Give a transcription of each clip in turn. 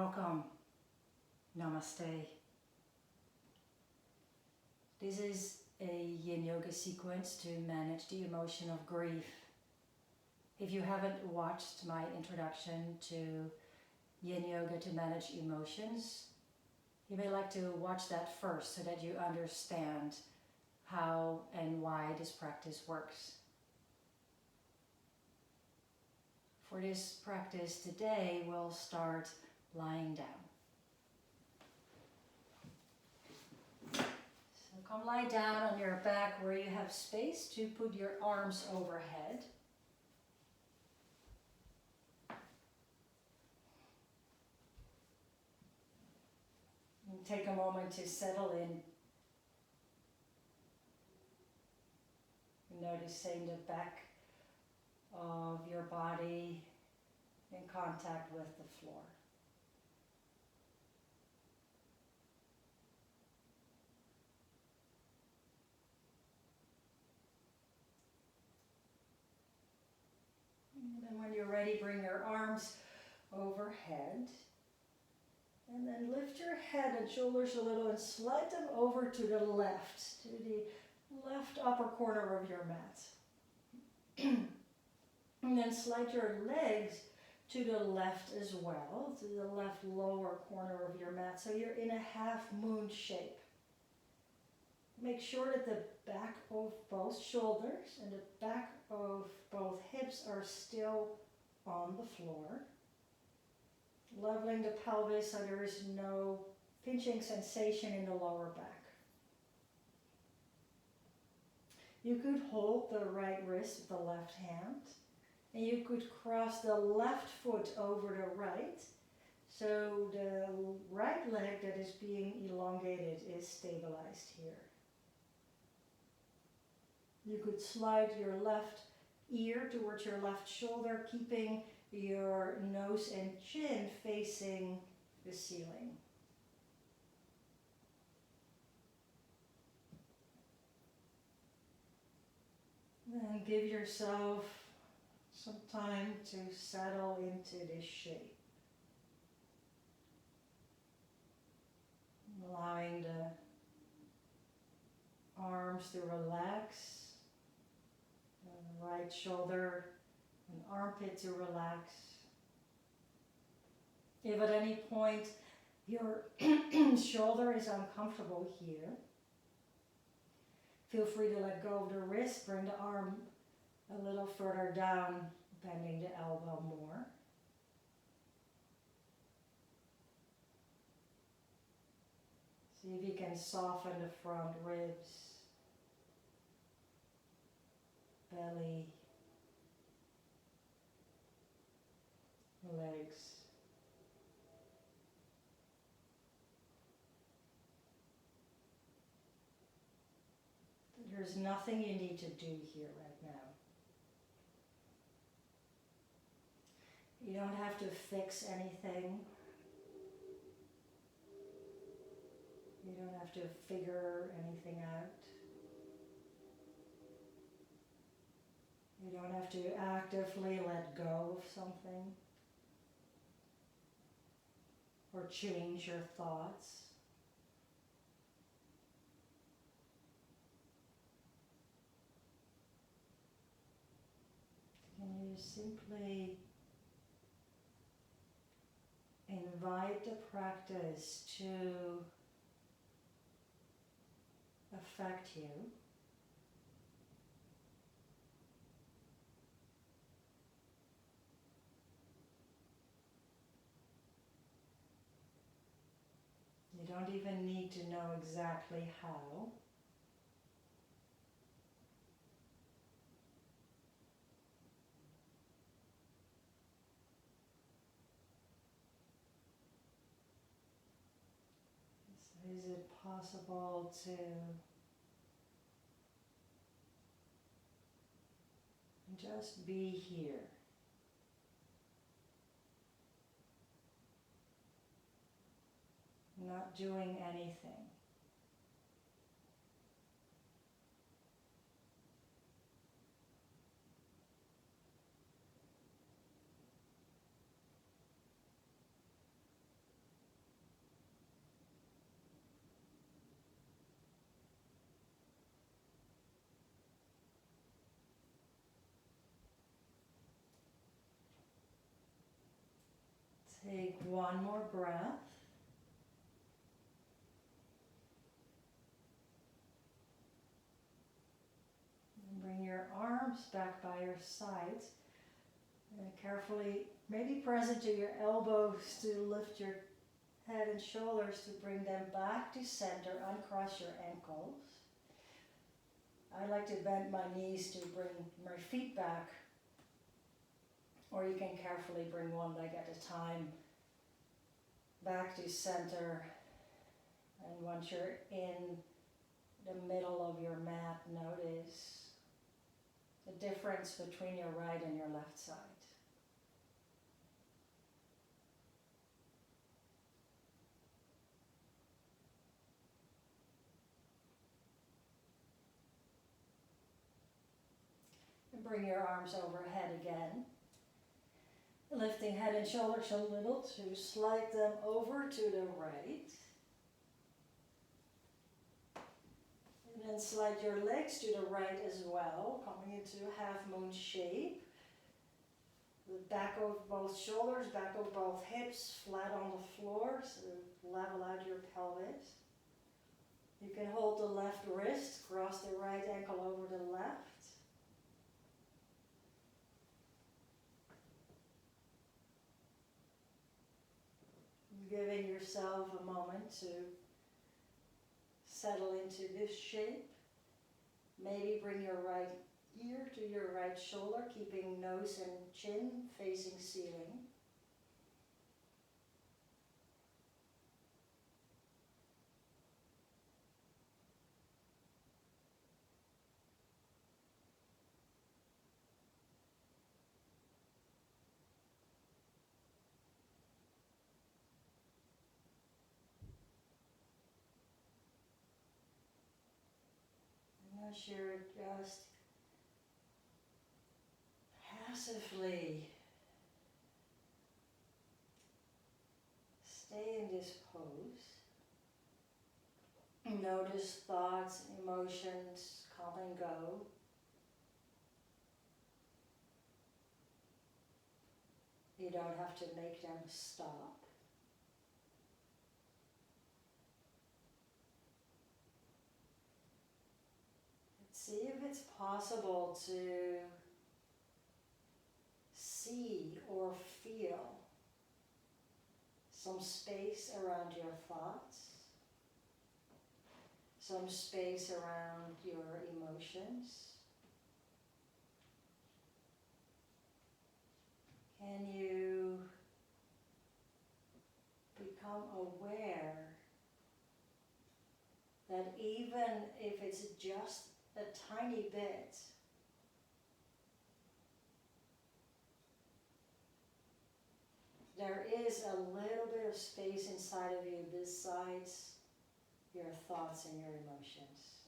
Welcome. Namaste. This is a Yin Yoga sequence to manage the emotion of grief. If you haven't watched my introduction to Yin Yoga to manage emotions, you may like to watch that first so that you understand how and why this practice works. For this practice today, we'll start lying down. So come lie down on your back where you have space to put your arms overhead. And take a moment to settle in. Noticing the back of your body in contact with the floor. And then when you're ready, bring your arms overhead. And then lift your head and shoulders a little and slide them over to the left, to the left upper corner of your mat. And then slide your legs to the left as well, to the left lower corner of your mat. So you're in a half moon shape. Make sure that the back of both shoulders and the back of both hips are still on the floor. Leveling the pelvis so there is no pinching sensation in the lower back. You could hold the right wrist with the left hand, and you could cross the left foot over the right, so the right leg that is being elongated is stabilized here. You could slide your left ear towards your left shoulder, keeping your nose and chin facing the ceiling. Then give yourself some time to settle into this shape. Allowing the arms to relax, the right shoulder and armpit to relax. If at any point your shoulder is uncomfortable here, feel free to let go of the wrist, bring the arm a little further down, bending the elbow more. See if you can soften the front ribs, belly, legs. There's nothing you need to do here right now. You don't have to fix anything. You don't have to figure anything out. You don't have to actively let go of something or change your thoughts. Can you simply invite the practice to affect you? You don't even need to know exactly how. So is it possible to just be here? Not doing anything. one more breath. And bring your arms back by your sides. And carefully, maybe present to your elbows to lift your head and shoulders to bring them back to center. Uncross your ankles. I like to bend my knees to bring my feet back. Or you can carefully bring one leg at a time back to center. And once you're in the middle of your mat, notice the difference between your right and your left side. And bring your arms overhead again. Lifting head and shoulders a little to slide them over to the right. And then slide your legs to the right as well, coming into half moon shape. The back of both shoulders, back of both hips, flat on the floor, so level out your pelvis. You can hold the left wrist, cross the right ankle over the left. Giving yourself a moment to settle into this shape. Maybe bring your right ear to your right shoulder, keeping nose and chin facing ceiling. And as you're just passively stay in this pose. Notice thoughts, emotions come and go. You don't have to make them stop. See if it's possible to see or feel some space around your thoughts, some space around your emotions. Can you become aware that even if it's just a tiny bit, there is a little bit of space inside of you besides your thoughts and your emotions.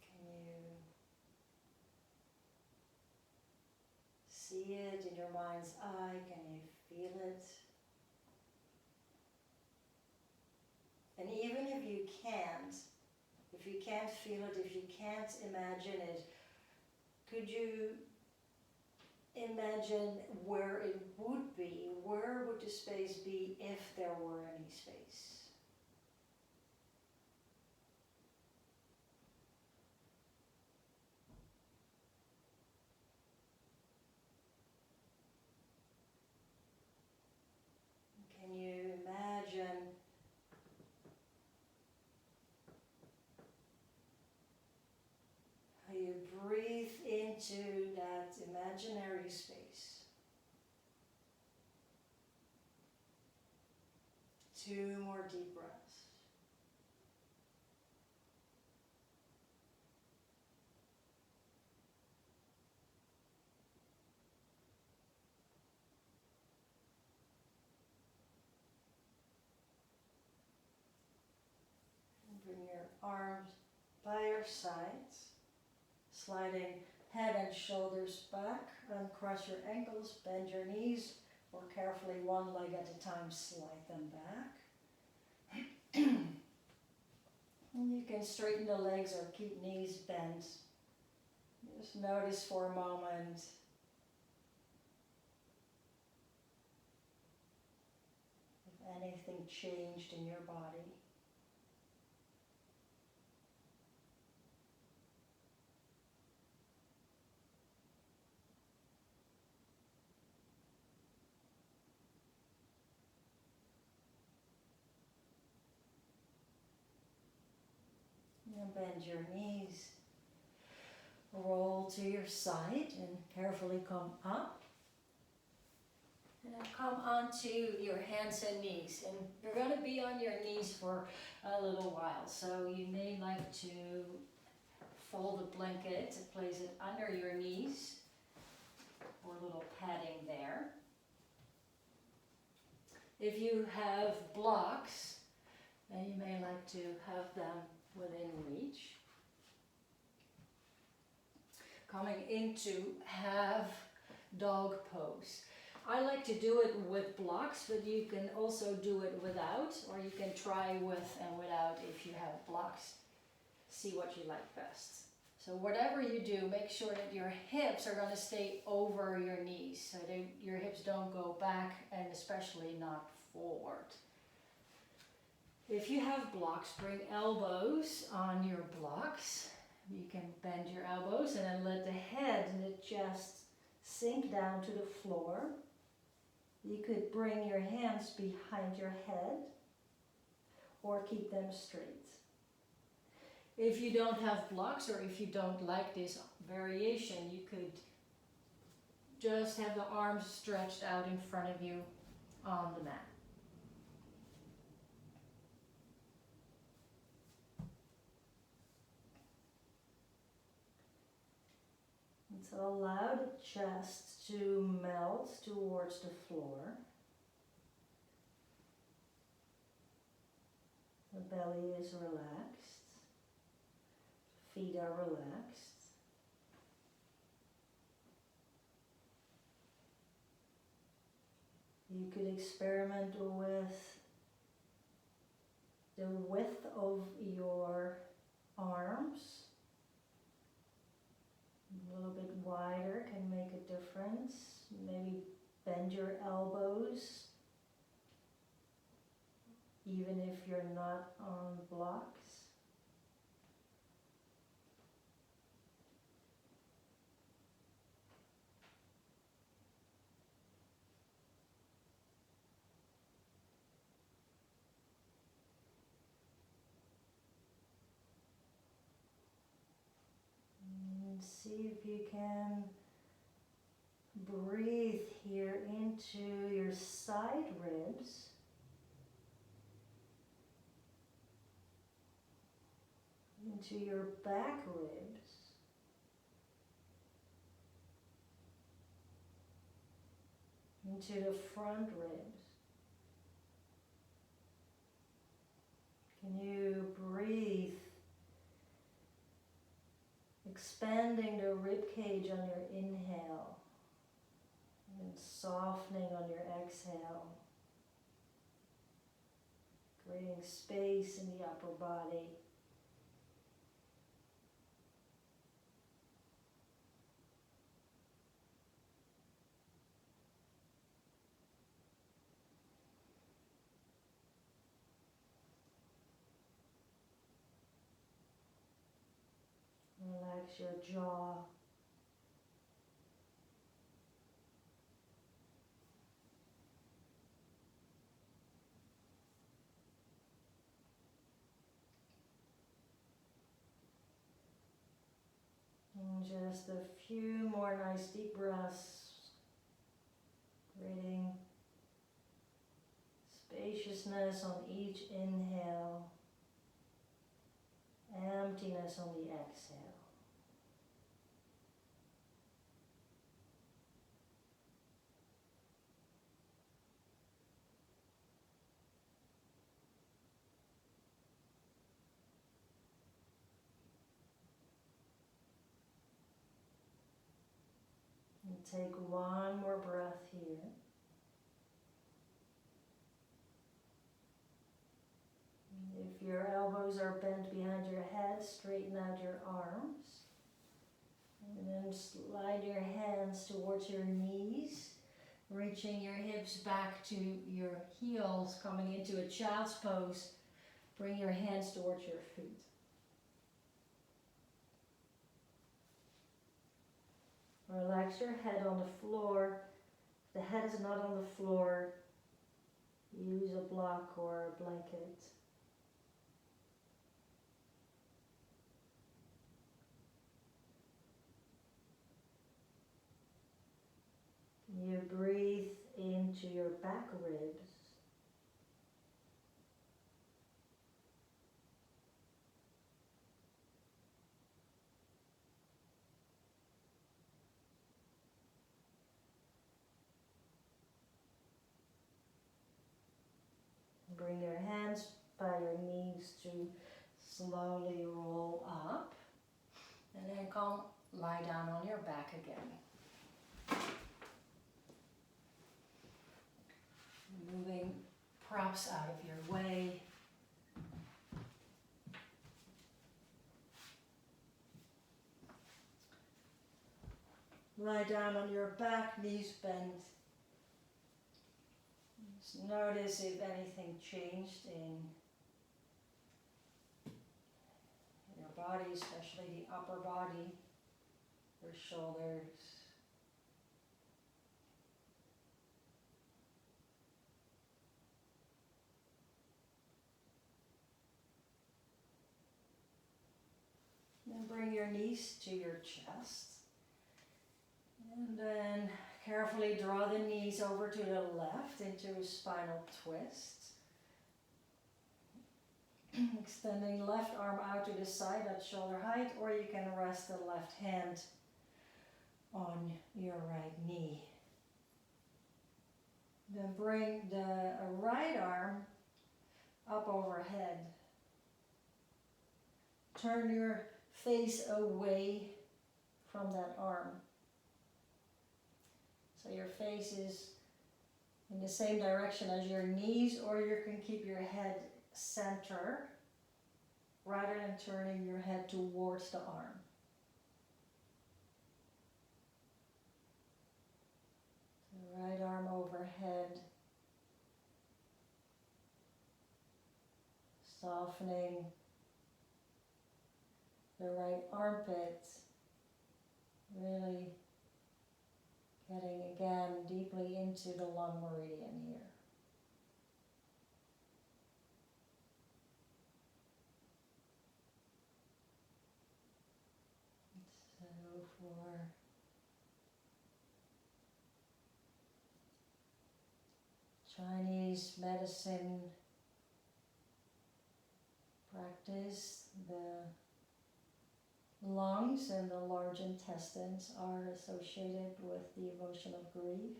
Can you see it in your mind's eye? Can you feel it? And even if you can't feel it, if you can't imagine it, could you imagine where it would be? Where would the space be if there were any space? Can you imagine how you breathe into that imaginary space? 2 more deep breaths. And bring your arms by your sides, sliding head and shoulders back, uncross your ankles, bend your knees, or carefully one leg at a time slide them back. You can straighten the legs or keep knees bent. Just notice for a moment if anything changed in your body. And bend your knees. Roll to your side and carefully come up. And then come onto your hands and knees. And you're going to be on your knees for a little while. So you may like to fold a blanket and place it under your knees for a little padding there. If you have blocks, then you may like to have them within reach. Coming into half dog pose. I like to do it with blocks, but you can also do it without, or you can try with and without if you have blocks. See what you like best. So whatever you do, make sure that your hips are going to stay over your knees, so that your hips don't go back and especially not forward. If you have blocks, bring elbows on your blocks. You can bend your elbows and then let the head and the chest sink down to the floor. You could bring your hands behind your head or keep them straight. If you don't have blocks or if you don't like this variation, you could just have the arms stretched out in front of you on the mat. And so allow the chest to melt towards the floor. The belly is relaxed. Feet are relaxed. You could experiment with the width of your arms. A little bit wider can make a difference. Maybe bend your elbows, even if you're not on blocks. See if you can breathe here into your side ribs. Into your back ribs. Into the front ribs. Can you breathe? Expanding the rib cage on your inhale and softening on your exhale. Creating space in the upper body. Relax your jaw. And just a few more nice deep breaths, creating spaciousness on each inhale, emptiness on the exhale. And take one more breath here. If your elbows toes are bent behind your head. Straighten out your arms. And then slide your hands towards your knees. Reaching your hips back to your heels, coming into a child's pose. Bring your hands towards your feet. Relax your head on the floor. If the head is not on the floor, use a block or a blanket. You breathe into your back ribs. Bring your hands by your knees to slowly roll up. And then come lie down on your back again. Moving props out of your way. Lie down on your back, knees bent. Just notice if anything changed in your body, especially the upper body, your shoulders. Then bring your knees to your chest. And then carefully draw the knees over to the left into a spinal twist. Extending left arm out to the side at shoulder height, or you can rest the left hand on your right knee. Then bring the right arm up overhead. Turn your face away from that arm. So your face is in the same direction as your knees, or you can keep your head center rather than turning your head towards the arm. So right arm overhead, softening the right armpit, really getting again deeply into the lung meridian here. So for Chinese medicine practice, the lungs and the large intestines are associated with the emotion of grief.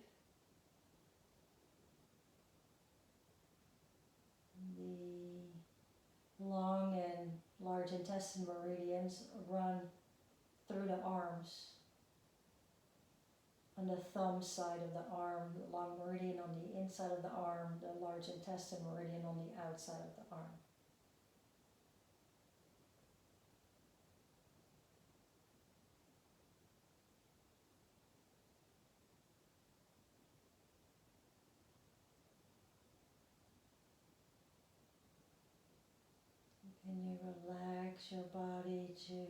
The lung and large intestine meridians run through the arms. On the thumb side of the arm, the lung meridian on the inside of the arm, the large intestine meridian on the outside of the arm. Can you relax your body to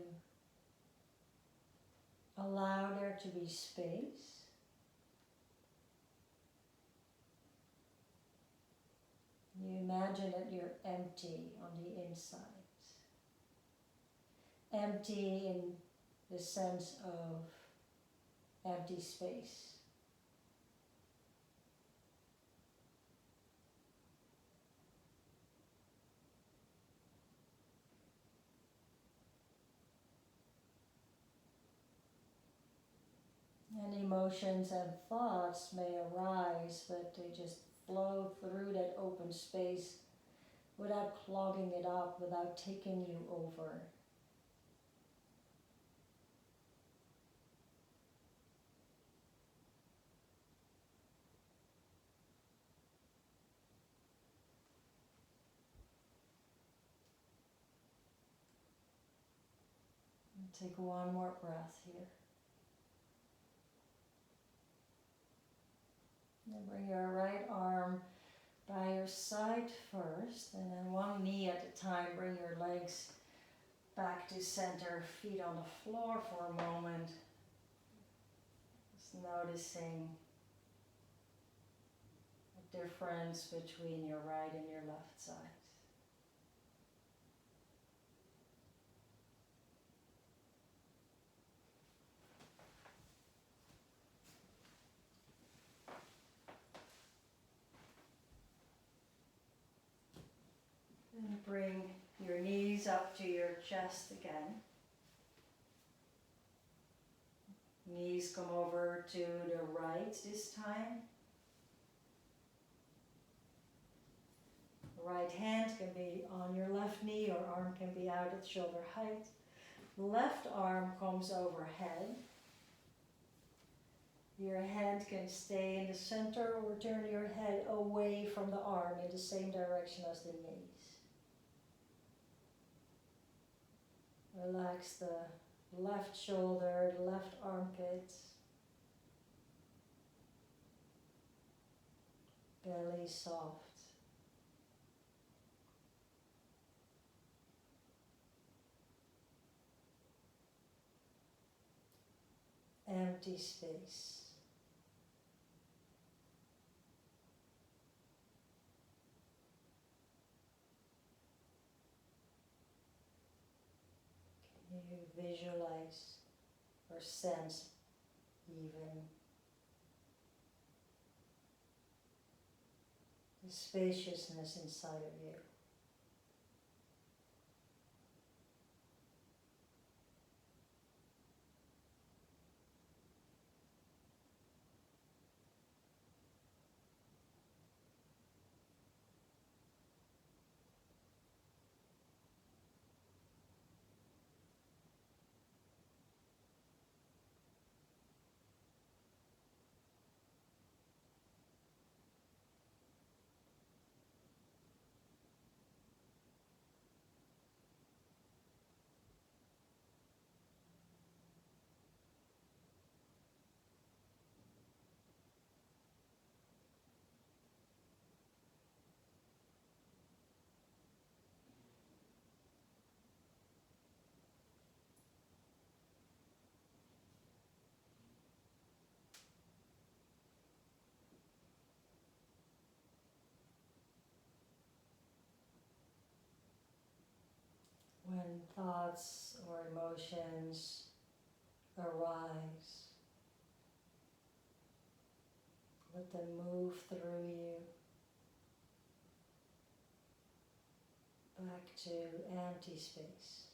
allow there to be space? You imagine that you're empty on the inside. Empty in the sense of empty space. And emotions and thoughts may arise, but they just flow through that open space without clogging it up, without taking you over. Take one more breath here. And bring your right arm by your side first, and then one knee at a time. Bring your legs back to center, feet on the floor for a moment. Just noticing the difference between your right and your left side. And bring your knees up to your chest again. Knees come over to the right this time. The right hand can be on your left knee, or arm can be out at shoulder height. Left arm comes overhead. Your head can stay in the center or turn your head away from the arm in the same direction as the knees. Relax the left shoulder, the left armpit, belly soft. Empty space. Can you visualize or sense even the spaciousness inside of you? When thoughts or emotions arise, let them move through you back to empty space.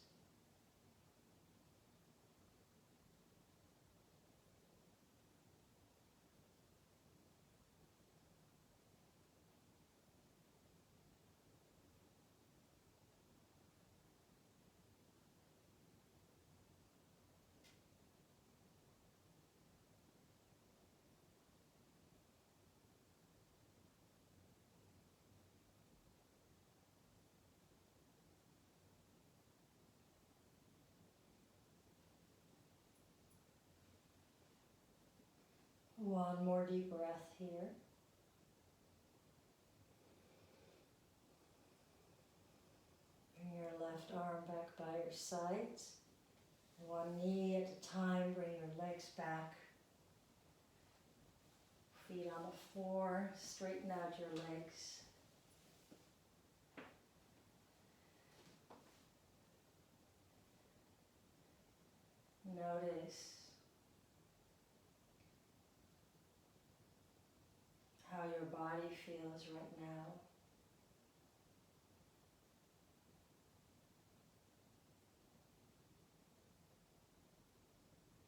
One more deep breath here. Bring your left arm back by your sides. One knee at a time, bring your legs back. Feet on the floor, straighten out your legs. Notice how your body feels right now.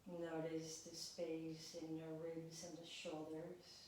Notice the space in your ribs and the shoulders.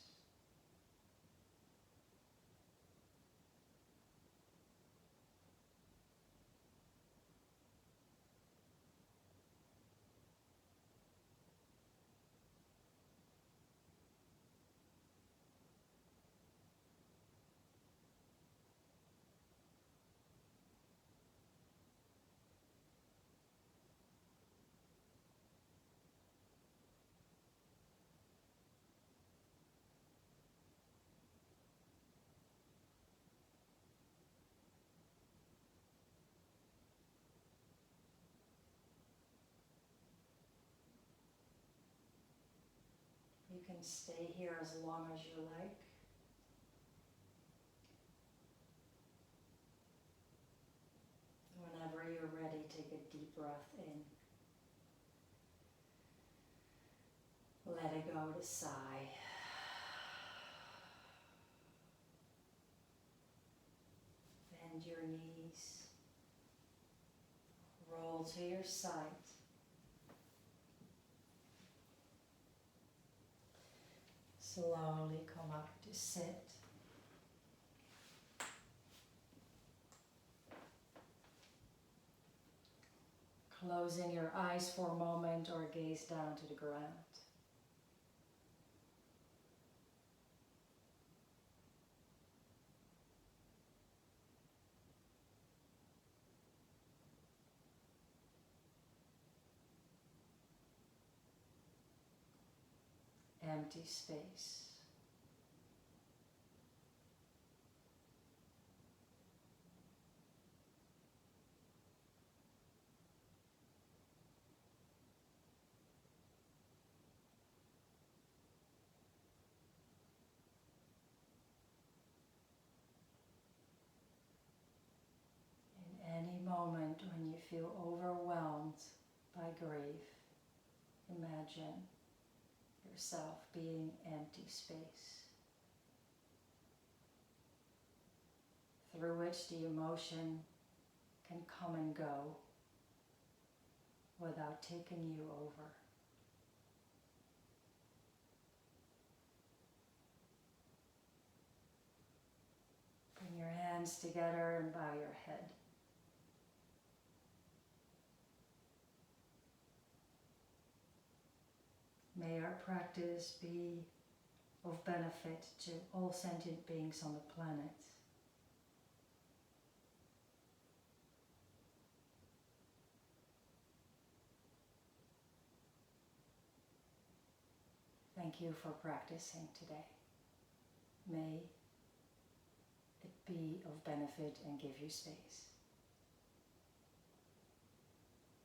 can stay here as long as you like. Whenever you're ready, take a deep breath in. Let it go to sigh. Bend your knees. Roll to your side. Slowly come up to sit. Closing your eyes for a moment or gaze down to the ground. Empty space. In any moment when you feel overwhelmed by grief, imagine yourself being empty space through which the emotion can come and go without taking you over. Bring your hands together and bow your head. May our practice be of benefit to all sentient beings on the planet. Thank you for practicing today. May it be of benefit and give you space.